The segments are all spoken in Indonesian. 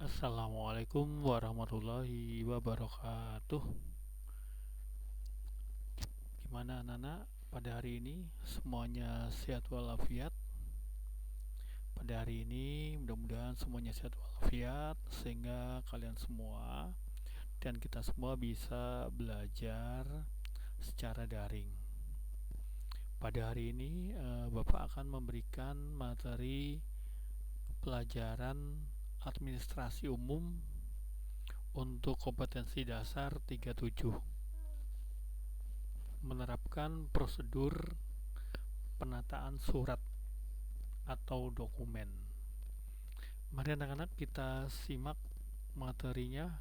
Assalamualaikum warahmatullahi wabarakatuh. Gimana anak-anak pada hari ini? Semuanya sehat walafiat. Pada hari ini mudah-mudahan semuanya sehat walafiat sehingga kalian semua dan kita semua bisa belajar secara daring. Pada hari ini Bapak akan memberikan materi pelajaran administrasi umum untuk kompetensi dasar 37, menerapkan prosedur penataan surat atau dokumen. Mari anak-anak kita simak materinya.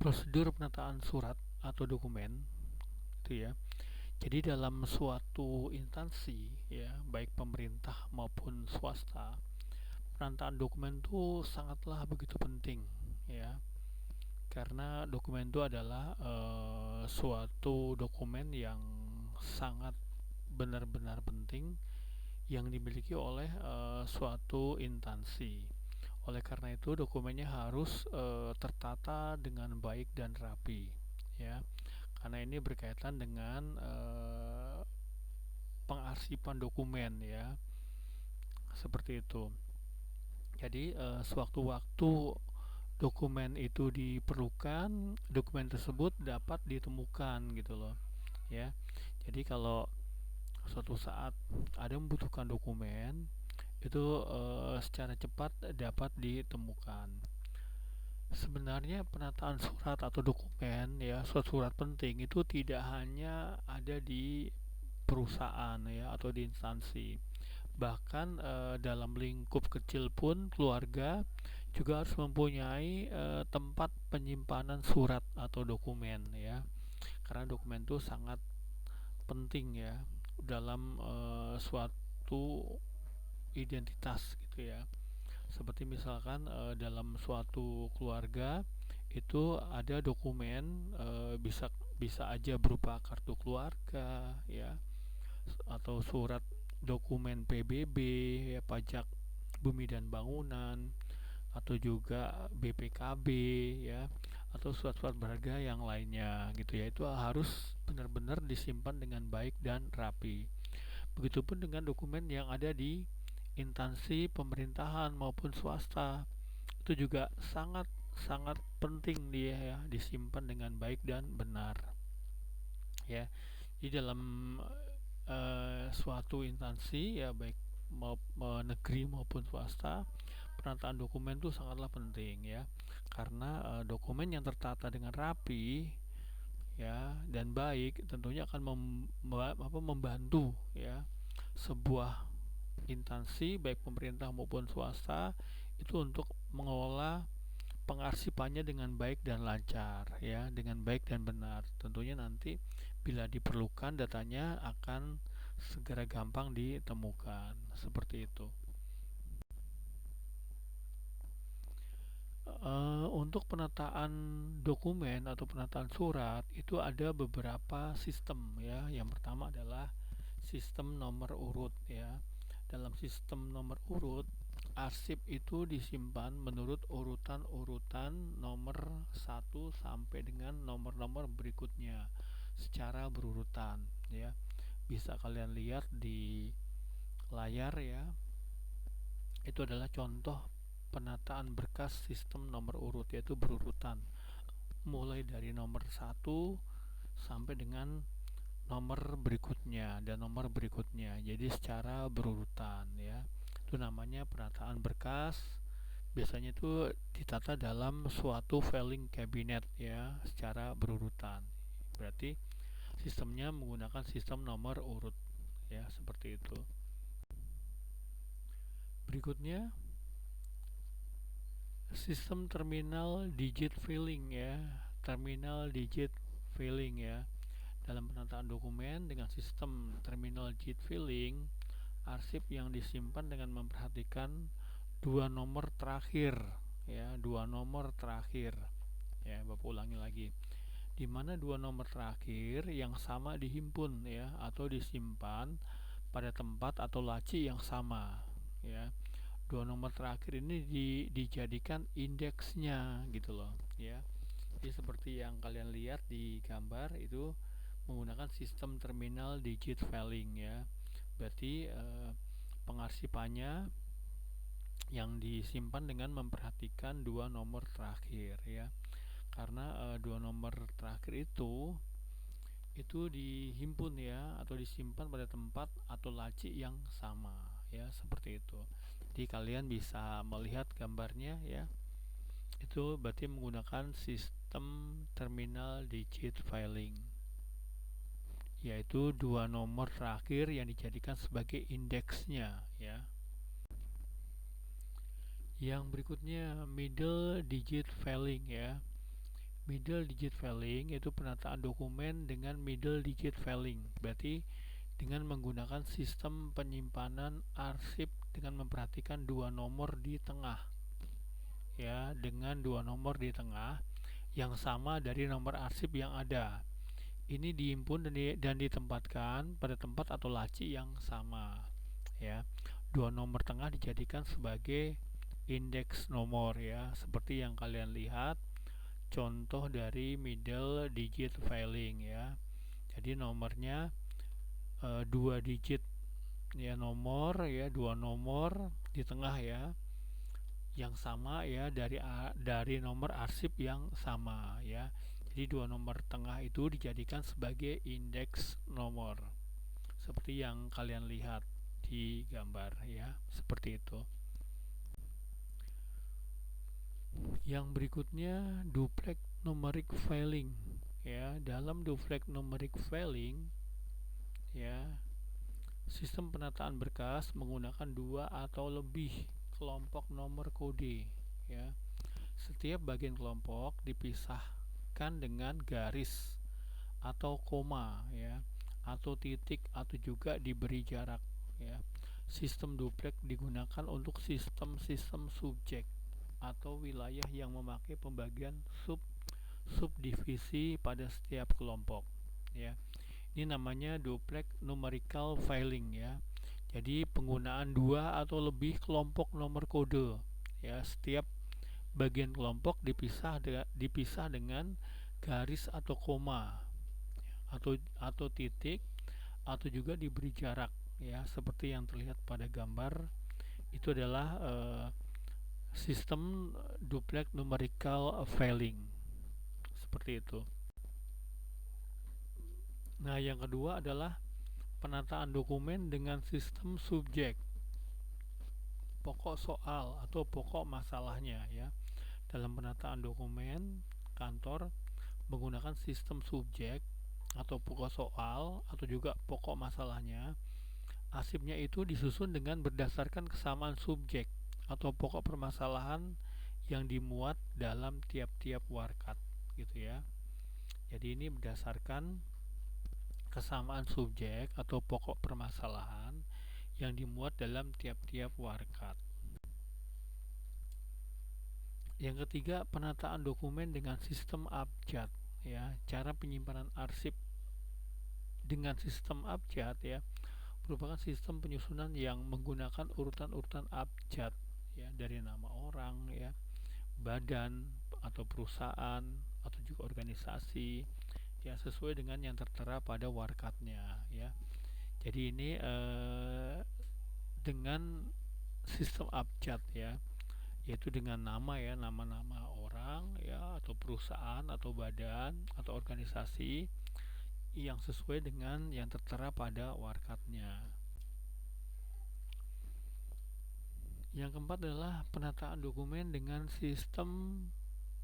Prosedur penataan surat atau dokumen itu ya. Jadi dalam suatu instansi ya, baik pemerintah maupun swasta, penataan dokumen itu sangatlah begitu penting ya. Karena dokumen itu adalah suatu dokumen yang sangat benar-benar penting yang dimiliki oleh suatu instansi. Oleh karena itu dokumennya harus tertata dengan baik dan rapi ya. Karena ini berkaitan dengan pengarsipan dokumen ya. Seperti itu. Jadi sewaktu-waktu dokumen itu diperlukan, dokumen tersebut dapat ditemukan gitu loh ya. Jadi kalau suatu saat ada membutuhkan dokumen itu secara cepat dapat ditemukan. Sebenarnya penataan surat atau dokumen ya, surat penting itu tidak hanya ada di perusahaan ya atau di instansi. Bahkan dalam lingkup kecil pun keluarga juga harus mempunyai tempat penyimpanan surat atau dokumen ya. Karena dokumen itu sangat penting ya dalam suatu identitas gitu ya. Seperti misalkan dalam suatu keluarga itu ada dokumen, bisa bisa aja berupa kartu keluarga ya, atau surat dokumen PBB ya, pajak bumi dan bangunan, atau juga BPKB ya, atau surat-surat berharga yang lainnya gitu ya. Itu harus benar-benar disimpan dengan baik dan rapi. Begitupun dengan dokumen yang ada di instansi pemerintahan maupun swasta, itu juga sangat sangat penting dia ya, disimpan dengan baik dan benar ya. Di dalam suatu instansi ya, baik negeri maupun swasta, penataan dokumen itu sangatlah penting ya. Karena dokumen yang tertata dengan rapi ya dan baik tentunya akan membantu ya sebuah instansi baik pemerintah maupun swasta itu untuk mengelola pengarsipannya dengan baik dan lancar ya, dengan baik dan benar. Tentunya nanti bila diperlukan datanya akan segera gampang ditemukan. Seperti itu. Untuk penataan dokumen atau penataan surat itu ada beberapa sistem ya. Yang pertama adalah sistem nomor urut ya. Dalam sistem nomor urut, arsip itu disimpan menurut urutan-urutan nomor satu sampai dengan nomor-nomor berikutnya secara berurutan ya. Bisa kalian lihat di layar ya. Itu adalah contoh penataan berkas sistem nomor urut, yaitu berurutan mulai dari nomor satu sampai dengan nomor berikutnya dan nomor berikutnya, jadi secara berurutan ya. Itu namanya penataan berkas. Biasanya itu ditata dalam suatu filing cabinet ya, secara berurutan. Berarti sistemnya menggunakan sistem nomor urut ya, seperti itu. Berikutnya sistem terminal digit filling ya, terminal digit filling ya. Dalam penataan dokumen dengan sistem terminal digit filling, arsip yang disimpan dengan memperhatikan dua nomor terakhir ya, dua nomor terakhir ya. Bapak ulangi lagi, di mana dua nomor terakhir yang sama dihimpun ya atau disimpan pada tempat atau laci yang sama, ya. Dua nomor terakhir ini dijadikan indeksnya gitu loh, ya. Jadi seperti yang kalian lihat di gambar itu menggunakan sistem terminal digit filing, ya. Berarti pengarsipannya yang disimpan dengan memperhatikan dua nomor terakhir, ya. Karena dua nomor terakhir itu dihimpun, ya, atau disimpan pada tempat atau laci yang sama, ya, seperti itu. Jadi kalian bisa melihat gambarnya, ya. Itu berarti menggunakan sistem terminal digit filing, yaitu dua nomor terakhir yang dijadikan sebagai indeksnya, ya. Yang berikutnya middle digit filing, ya. Middle digit filing yaitu penataan dokumen dengan middle digit filing. Berarti dengan menggunakan sistem penyimpanan arsip dengan memperhatikan dua nomor di tengah, ya, dengan dua nomor di tengah yang sama dari nomor arsip yang ada. Ini dihimpun dan ditempatkan pada tempat atau laci yang sama, ya. Dua nomor tengah dijadikan sebagai indeks nomor, ya, seperti yang kalian lihat contoh dari middle digit filing, ya. Jadi nomornya dua digit, ya, nomor, ya, dua nomor di tengah, ya, yang sama, ya, dari nomor arsip yang sama, ya. Jadi dua nomor tengah itu dijadikan sebagai indeks nomor seperti yang kalian lihat di gambar, ya, seperti itu. Yang berikutnya duplex numeric filing, ya. Dalam duplex numeric filing, ya, sistem penataan berkas menggunakan dua atau lebih kelompok nomor kode, ya. Setiap bagian kelompok dipisahkan dengan garis atau koma, ya, atau titik atau juga diberi jarak, ya. Sistem duplex digunakan untuk sistem-sistem subjek atau wilayah yang memakai pembagian subdivisi pada setiap kelompok, ya. Ini namanya duplex numerical filing, ya. Jadi penggunaan dua atau lebih kelompok nomor kode, ya. Setiap bagian kelompok dipisah dengan garis atau koma atau titik atau juga diberi jarak, ya, seperti yang terlihat pada gambar. Itu adalah sistem duplex numerical filing seperti itu. Nah, yang kedua adalah penataan dokumen dengan sistem subjek, pokok soal atau pokok masalahnya, ya. Dalam penataan dokumen kantor menggunakan sistem subjek atau pokok soal atau juga pokok masalahnya, arsipnya itu disusun dengan berdasarkan kesamaan subjek atau pokok permasalahan yang dimuat dalam tiap-tiap warkat, gitu, ya. Jadi ini berdasarkan kesamaan subjek atau pokok permasalahan yang dimuat dalam tiap-tiap warkat. Yang ketiga, penataan dokumen dengan sistem abjad, ya. Cara penyimpanan arsip dengan sistem abjad, ya, merupakan sistem penyusunan yang menggunakan urutan-urutan abjad, ya, dari nama orang, ya, badan atau perusahaan atau juga organisasi, ya, sesuai dengan yang tertera pada warkatnya, ya. Jadi ini dengan sistem abjad, ya, yaitu dengan nama, ya, nama-nama orang, ya, atau perusahaan atau badan atau organisasi yang sesuai dengan yang tertera pada warkatnya. Yang keempat adalah penataan dokumen dengan sistem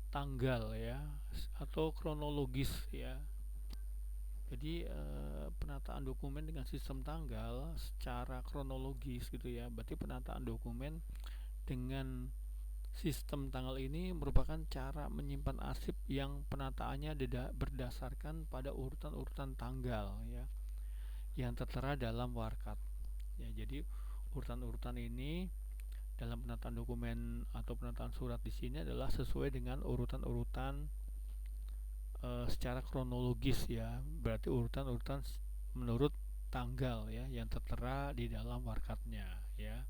tanggal, ya, atau kronologis, ya. Jadi penataan dokumen dengan sistem tanggal secara kronologis, gitu, ya. Berarti penataan dokumen dengan sistem tanggal ini merupakan cara menyimpan arsip yang penataannya berdasarkan pada urutan-urutan tanggal, ya, yang tertera dalam warkat, ya. Jadi urutan-urutan ini dalam penataan dokumen atau penataan surat di sini adalah sesuai dengan urutan-urutan secara kronologis, ya. Berarti urutan-urutan menurut tanggal ya yang tertera di dalam warkapnya ya,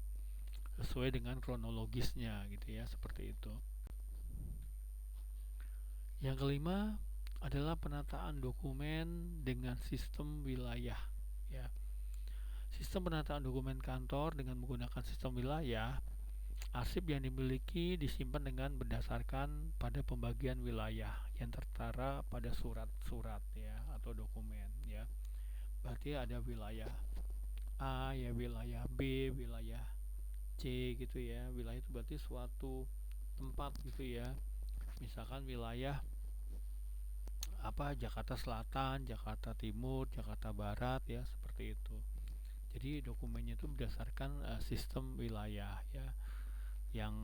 sesuai dengan kronologisnya gitu ya, seperti itu. Yang kelima adalah penataan dokumen dengan sistem wilayah ya. Sistem penataan dokumen kantor dengan menggunakan sistem wilayah, arsip yang dimiliki disimpan dengan berdasarkan pada pembagian wilayah yang tertera pada surat-surat ya atau dokumen ya. Berarti ada wilayah A ya, wilayah B, wilayah C gitu ya. Wilayah itu berarti suatu tempat gitu ya. Misalkan wilayah Jakarta Selatan, Jakarta Timur, Jakarta Barat ya, seperti itu. Jadi dokumennya itu berdasarkan sistem wilayah ya, yang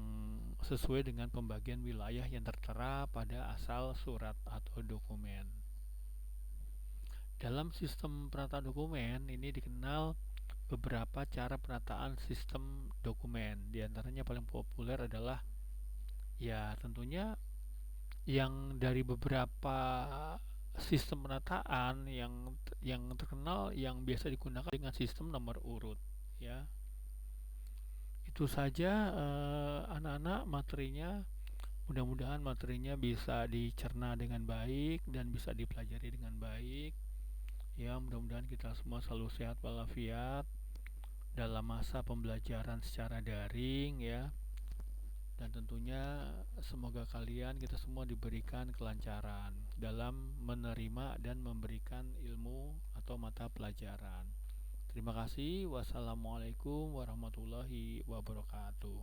sesuai dengan pembagian wilayah yang tertera pada asal surat atau dokumen. Dalam sistem penataan dokumen ini dikenal beberapa cara penataan sistem dokumen. Di antaranya paling populer adalah ya tentunya yang dari beberapa sistem penataan yang terkenal yang biasa digunakan dengan sistem nomor urut ya. Itu saja anak-anak materinya. Mudah-mudahan materinya bisa dicerna dengan baik dan bisa dipelajari dengan baik. Ya, mudah-mudahan kita semua selalu sehat walafiat dalam masa pembelajaran secara daring ya. Dan tentunya semoga kalian kita semua diberikan kelancaran dalam menerima dan memberikan ilmu atau mata pelajaran. Terima kasih. Wassalamualaikum warahmatullahi wabarakatuh.